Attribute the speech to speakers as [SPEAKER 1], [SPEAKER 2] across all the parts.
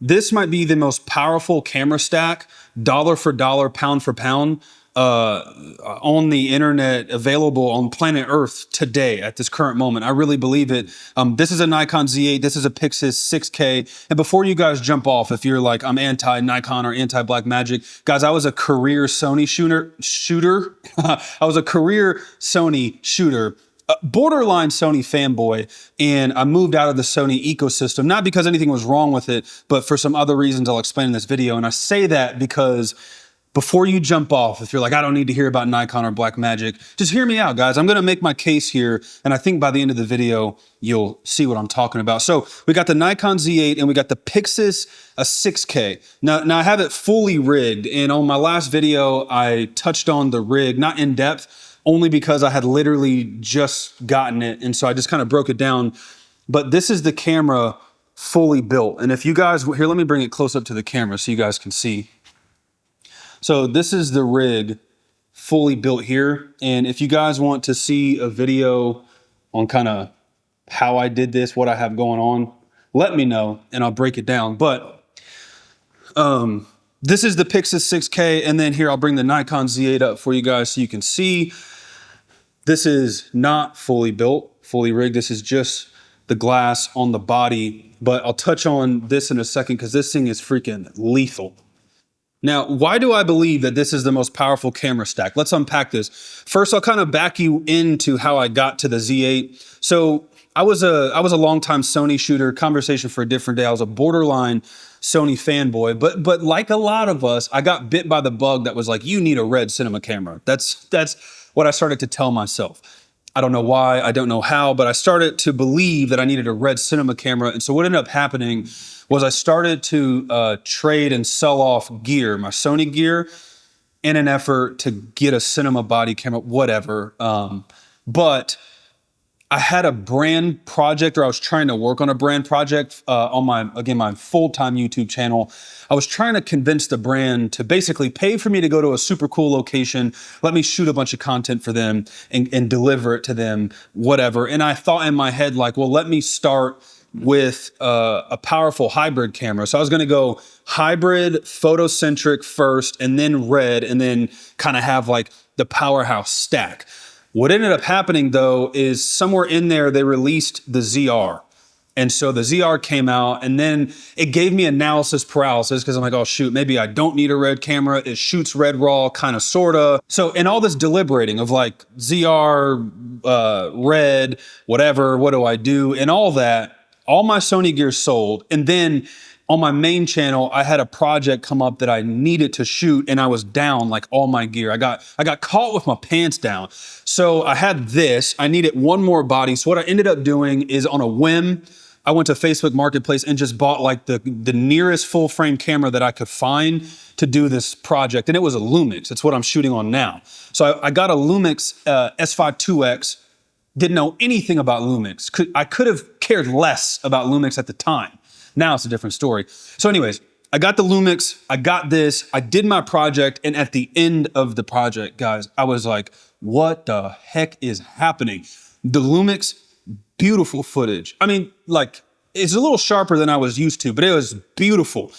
[SPEAKER 1] This might be the most powerful camera stack, dollar for dollar, pound for pound, on the internet, available on planet Earth today at this current moment. I really believe it. This is a Nikon Z8. This is a PYXIS 6K. And before you guys jump off, if you're like, I'm anti Nikon or anti Blackmagic, guys, I was a career Sony shooter. I was a career Sony shooter. Borderline Sony fanboy, and I moved out of the Sony ecosystem, not because anything was wrong with it, but for some other reasons I'll explain in this video. And I say that because before you jump off, if you're like, I don't need to hear about Nikon or Blackmagic, just hear me out, guys. I'm gonna make my case here, and I think by the end of the video, you'll see what I'm talking about. So we got the Nikon Z8 and we got the PYXIS 6K. Now I have it fully rigged, and on my last video, I touched on the rig, not in depth, only because I had literally just gotten it. And so I just kind of broke it down. But this is the camera fully built. And if you guys, here, let me bring it close up to the camera so you guys can see. So this is the rig fully built here. And if you guys want to see a video on kind of how I did this, what I have going on, let me know and I'll break it down. But this is the PYXIS 6K. And then here, I'll bring the Nikon Z8 up for you guys so you can see. This is not fully built, fully rigged. This is just the glass on the body, but I'll touch on this in a second because this thing is freaking lethal. Now, why do I believe that this is the most powerful camera stack? Let's unpack this. First, I'll kind of back you into how I got to the Z8. So I was a longtime Sony shooter. Conversation for a different day. I was a borderline Sony fanboy, but like a lot of us, I got bit by the bug that was like, you need a red cinema camera. That's what I started to tell myself. I don't know why, I don't know how, but I started to believe that I needed a red cinema camera. And so what ended up happening was I started to trade and sell off gear, my Sony gear, in an effort to get a cinema body camera, whatever. But I had a brand project, or I was trying to work on a brand project on my full-time YouTube channel. I was trying to convince the brand to basically pay for me to go to a super cool location, let me shoot a bunch of content for them and deliver it to them, whatever. And I thought in my head, like, well, let me start with a powerful hybrid camera. So I was gonna go hybrid, photocentric first, and then red, and then kind of have like the powerhouse stack. What ended up happening though is somewhere in there, they released the ZR. And so the ZR came out, and then it gave me analysis paralysis because I'm like, oh shoot, maybe I don't need a red camera. It shoots red raw, kind of, sorta. So in all this deliberating of like ZR, red, whatever, what do I do? And all that, all my Sony gear sold. And then on my main channel, I had a project come up that I needed to shoot, and I was down like all my gear. I got caught with my pants down. So I had this, I needed one more body. So what I ended up doing is, on a whim, I went to Facebook Marketplace and just bought like the nearest full frame camera that I could find to do this project. And it was a Lumix. It's what I'm shooting on now. So I got a Lumix S5 2X. Didn't know anything about Lumix. I could have cared less about Lumix at the time. Now it's a different story. So anyways, I got the Lumix, I got this, I did my project, and at the end of the project, guys, I was like, what the heck is happening? The Lumix, beautiful footage. I mean, like, it's a little sharper than I was used to, but it was beautiful.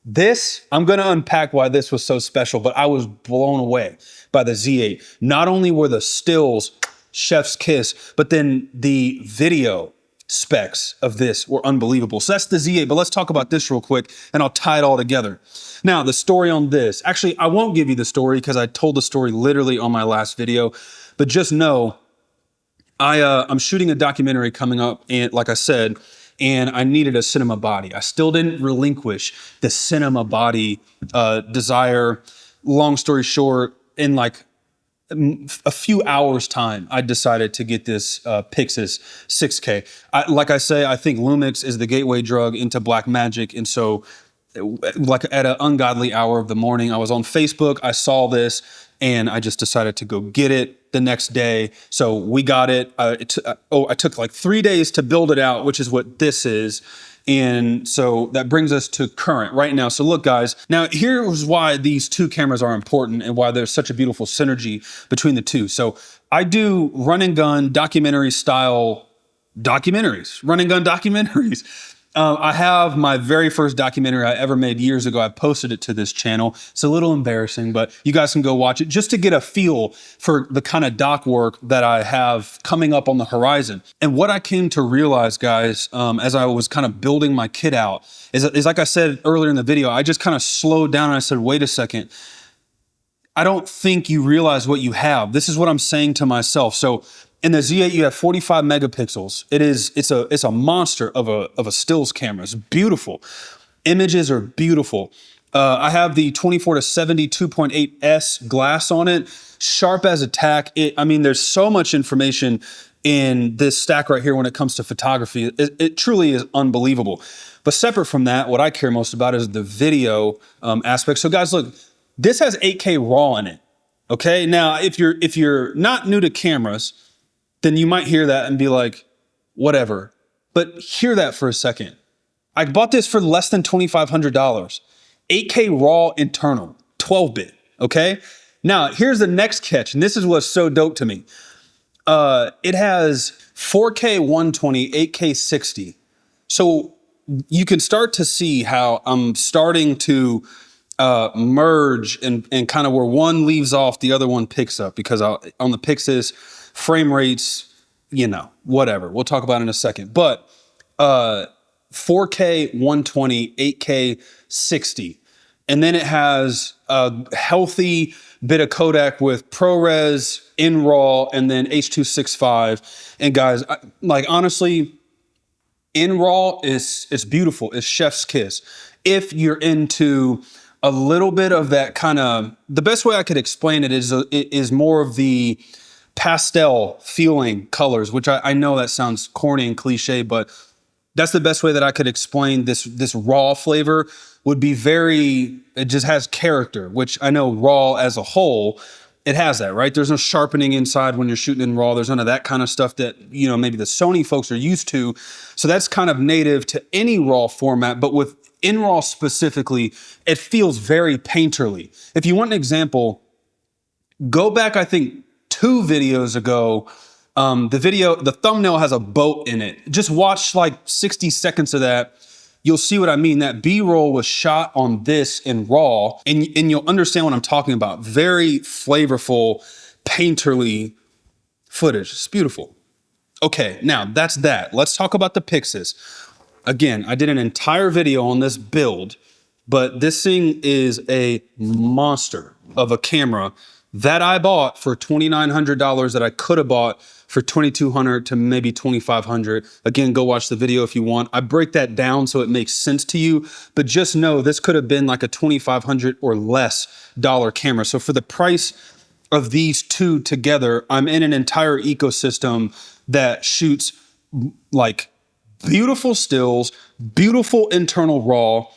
[SPEAKER 1] This, I'm gonna unpack why this was so special, but I was blown away by the Z8. Not only were the stills chef's kiss, but then the video specs of this were unbelievable. So that's the Z8, but let's talk about this real quick and I'll tie it all together. Now, the story on this, actually, I won't give you the story because I told the story literally on my last video, but just know I'm shooting a documentary coming up, and like I said, and I needed a cinema body. I still didn't relinquish the cinema body desire. Long story short, in like a few hours time, I decided to get this PYXIS 6K. Like I say, I think Lumix is the gateway drug into Blackmagic. And so like at an ungodly hour of the morning, I was on Facebook, I saw this, and I just decided to go get it the next day. So we got it. I took like 3 days to build it out, which is what this is. And so that brings us to current right now. So look, guys, now here's why these two cameras are important and why there's such a beautiful synergy between the two. So I do run and gun documentary style documentaries, run and gun documentaries. I have my very first documentary I ever made years ago. I posted it to this channel. It's a little embarrassing, but you guys can go watch it just to get a feel for the kind of doc work that I have coming up on the horizon. And what I came to realize, guys, as I was kind of building my kit out, is like I said earlier in the video, I just kind of slowed down and I said, wait a second. I don't think you realize what you have. This is what I'm saying to myself. So in the Z8, you have 45 megapixels. It's a monster of a stills camera. It's beautiful. Images are beautiful. I have the 24 to 70 2.8S glass on it, sharp as a tack. I mean, there's so much information in this stack right here when it comes to photography. It truly is unbelievable. But separate from that, what I care most about is the video aspect. So guys, look, this has 8K RAW in it. Okay, now if you're not new to cameras, then you might hear that and be like, whatever. But hear that for a second. I bought this for less than $2,500. 8K RAW internal, 12-bit, okay? Now, here's the next catch, and this is what's so dope to me. It has 4K 120, 8K 60. So you can start to see how I'm starting to merge and kind of where one leaves off, the other one picks up, because on the PYXIS, frame rates, you know, whatever. We'll talk about it in a second. But 4K 120, 8K 60. And then it has a healthy bit of codec with ProRes, in RAW, and then H.265. And guys, like honestly, in RAW it's beautiful. It's chef's kiss. If you're into a little bit of that kind of, the best way I could explain it is more of the pastel feeling colors, which I know that sounds corny and cliche, but that's the best way that I could explain this raw flavor. Would be it just has character, which I know RAW as a whole, it has that, right? There's no sharpening inside when you're shooting in RAW. There's none of that kind of stuff that, you know, maybe the Sony folks are used to. So that's kind of native to any RAW format, but with in RAW specifically, it feels very painterly. If you want an example, go back, I think, 2 videos ago, the thumbnail has a boat in it. Just watch like 60 seconds of that. You'll see what I mean. That B-roll was shot on this in RAW, and you'll understand what I'm talking about. Very flavorful, painterly footage. It's beautiful. Okay, now that's that. Let's talk about the PYXIS. Again, I did an entire video on this build, but this thing is a monster of a camera that I bought for $2,900 that I could have bought for $2,200 to maybe $2,500. Again, go watch the video if you want. I break that down so it makes sense to you, but just know this could have been like a $2,500 or less camera. So for the price of these two together, I'm in an entire ecosystem that shoots like beautiful stills, beautiful internal RAW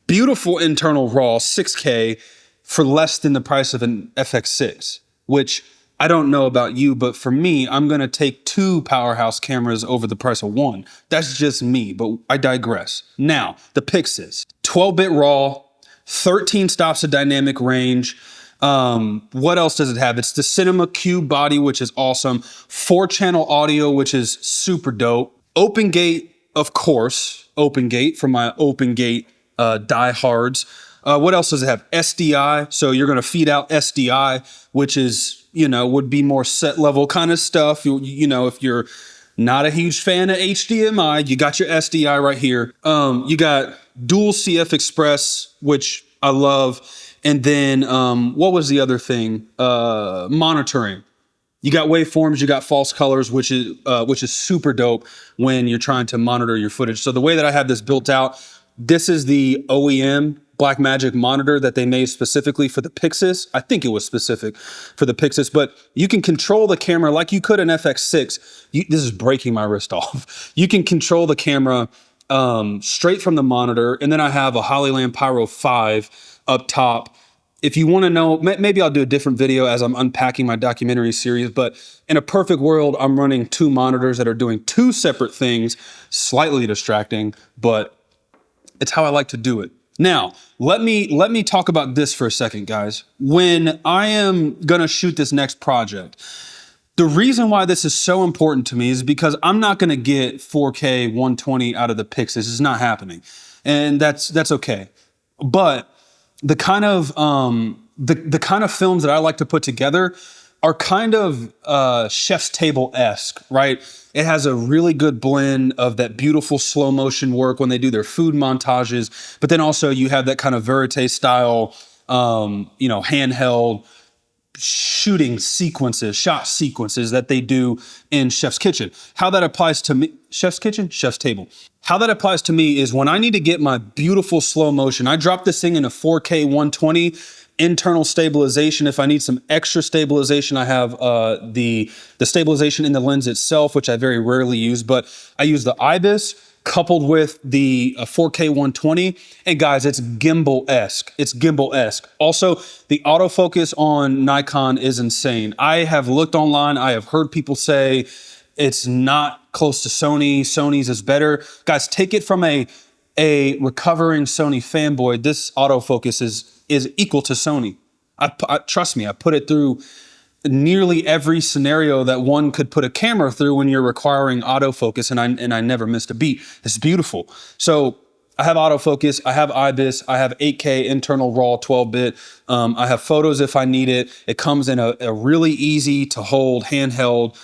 [SPEAKER 1] 6K for less than the price of an FX6, which I don't know about you, but for me, I'm gonna take 2 powerhouse cameras over the price of 1. That's just me, but I digress. Now, the PYXIS, 12-bit RAW, 13 stops of dynamic range. What else does it have? It's the Cinema Cube body, which is awesome. 4-channel audio, which is super dope. Open gate, of course, open gate for my open gate diehards. What else does it have? SDI. So you're going to feed out SDI, which is, you know, would be more set level kind of stuff. You know, if you're not a huge fan of HDMI, you got your SDI right here. You got dual CF Express, which I love. And then what was the other thing? Monitoring. You got waveforms, you got false colors, which is super dope when you're trying to monitor your footage. So the way that I have this built out, this is the OEM Blackmagic monitor that they made specifically for the PYXIS. I think it was specific for the PYXIS, but you can control the camera like you could an FX6. This is breaking my wrist off. You can control the camera straight from the monitor, and then I have a Hollyland Pyro 5 up top. If you want to know, maybe I'll do a different video as I'm unpacking my documentary series, but in a perfect world, I'm running 2 monitors that are doing 2 separate things, slightly distracting, but it's how I like to do it. Now, let me talk about this for a second, guys. When I am gonna shoot this next project, The reason why this is so important to me is because I'm not going to get 4K 120 out of the PYXIS. It's not happening, and that's okay. But the kind of the kind of films that I like to put together are kind of chef's table-esque, right? It has a really good blend of that beautiful slow motion work when they do their food montages, but then also you have that kind of verite style, handheld shooting sequences, shot sequences that they do in Chef's Kitchen. How that applies to me, Chef's Kitchen, Chef's Table. How that applies to me is when I need to get my beautiful slow motion, I drop this thing into 4K 120, internal stabilization. If I need some extra stabilization, I have the stabilization in the lens itself, which I very rarely use, but I use the IBIS coupled with the 4K 120. And guys, it's gimbal-esque. It's gimbal-esque. Also, the autofocus on Nikon is insane. I have looked online. I have heard people say it's not close to Sony. Sony's is better. Guys, take it from a recovering Sony fanboy. This autofocus is equal to Sony. Trust me, I put it through nearly every scenario that one could put a camera through when you're requiring autofocus, and I never missed a beat. It's beautiful. So I have autofocus, I have IBIS, I have 8K internal RAW 12-bit. I have photos if I need it. It comes in a really easy to hold handheld.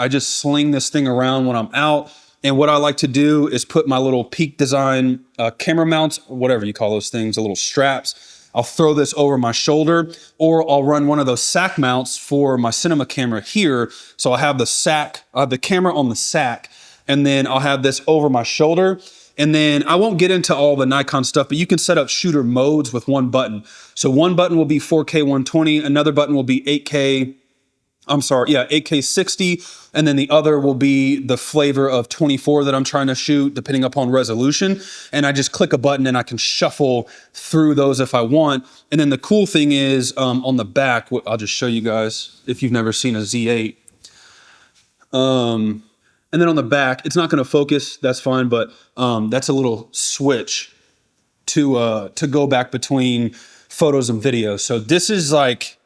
[SPEAKER 1] I just sling this thing around when I'm out. And what I like to do is put my little Peak Design camera mounts, whatever you call those things, the little straps. I'll throw this over my shoulder, or I'll run one of those sack mounts for my cinema camera here. So I'll have the camera on the sack, and then I'll have this over my shoulder. And then I won't get into all the Nikon stuff, but you can set up shooter modes with one button. So one button will be 4K 120, another button will be 8K 60, and then the other will be the flavor of 24 that I'm trying to shoot, depending upon resolution. And I just click a button and I can shuffle through those if I want. And then the cool thing is on the back, I'll just show you guys if you've never seen a Z8. And then on the back, it's not going to focus, that's fine, but that's a little switch to go back between photos and videos. So this is like,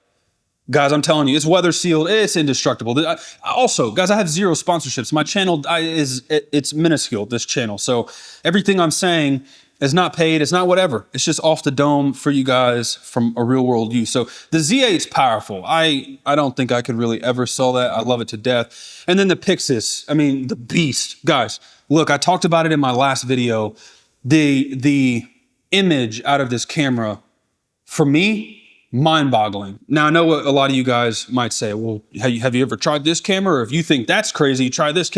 [SPEAKER 1] guys, I'm telling you, it's weather sealed. It's indestructible. Also, guys, I have zero sponsorships. My channel it's minuscule, this channel. So everything I'm saying is not paid. It's not whatever. It's just off the dome for you guys from a real world use. So the Z8's powerful. I don't think I could really ever sell that. I love it to death. And then the PYXIS, I mean, the beast. Guys, look, I talked about it in my last video. The image out of this camera, for me, mind-boggling. Now, I know what a lot of you guys might say, well, have you ever tried this camera? Or if you think that's crazy, try this.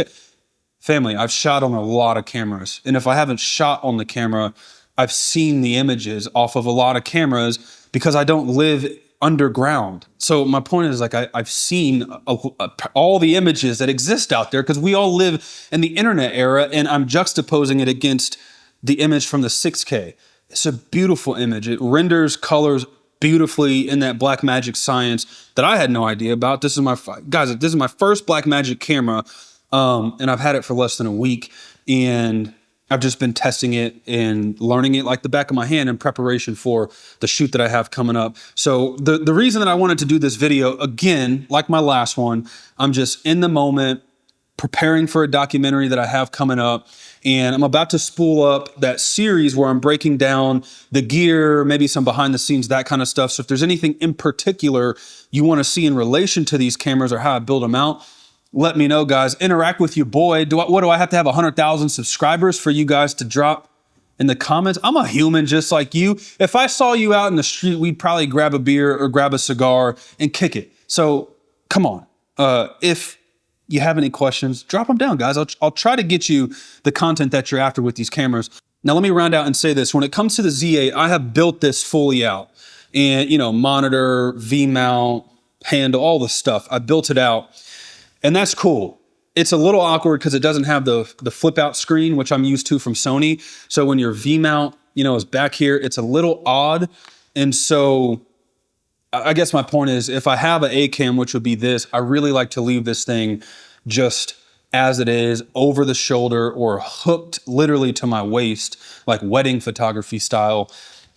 [SPEAKER 1] Family, I've shot on a lot of cameras. And if I haven't shot on the camera, I've seen the images off of a lot of cameras because I don't live underground. So my point is, like, I've seen all the images that exist out there because we all live in the internet era, and I'm juxtaposing it against the image from the 6K. It's a beautiful image. It renders colors beautifully in that Blackmagic science that I had no idea about. This is my first Blackmagic camera, and I've had it for less than a week, and I've just been testing it and learning it like the back of my hand in preparation for the shoot that I have coming up. So the reason that I wanted to do this video, again, like my last one, I'm just in the moment, preparing for a documentary that I have coming up. And I'm about to spool up that series where I'm breaking down the gear, maybe some behind the scenes, that kind of stuff. So if there's anything in particular you want to see in relation to these cameras or how I build them out, let me know, guys. Interact with your boy. What do I have to have 100,000 subscribers for you guys to drop in the comments? I'm a human just like you. If I saw you out in the street, we'd probably grab a beer or grab a cigar and kick it. So come on. If you have any questions, drop them down, guys. I'll try to get you the content that you're after with these cameras. Now, let me round out and say this. When it comes to the Z8, I have built this fully out. And, monitor, V-mount, handle, all the stuff. I built it out. And that's cool. It's a little awkward because it doesn't have the flip out screen, which I'm used to from Sony. So when your V-mount, is back here, it's a little odd. And so I guess my point is, if I have an A-cam, which would be this, I really like to leave this thing just as it is, over the shoulder or hooked literally to my waist, like wedding photography style.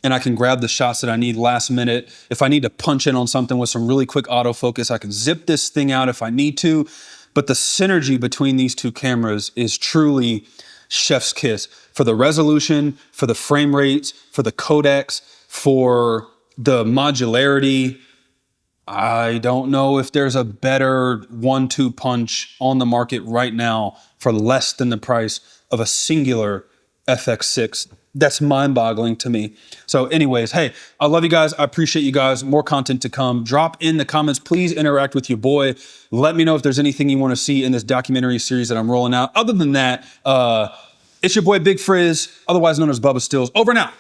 [SPEAKER 1] and I can grab the shots that I need last minute. If I need to punch in on something with some really quick autofocus, I can zip this thing out if I need to. But the synergy between these two cameras is truly chef's kiss for the resolution, for the frame rates, for the codecs, for the modularity. I don't know if there's a better 1-2 punch on the market right now for less than the price of a singular FX6. That's mind-boggling to me. So anyways, hey, I love you guys. I appreciate you guys. More content to come. Drop in the comments. Please interact with your boy. Let me know if there's anything you want to see in this documentary series that I'm rolling out. Other than that, it's your boy Big Frizz, otherwise known as Bubba Stills. Over and out.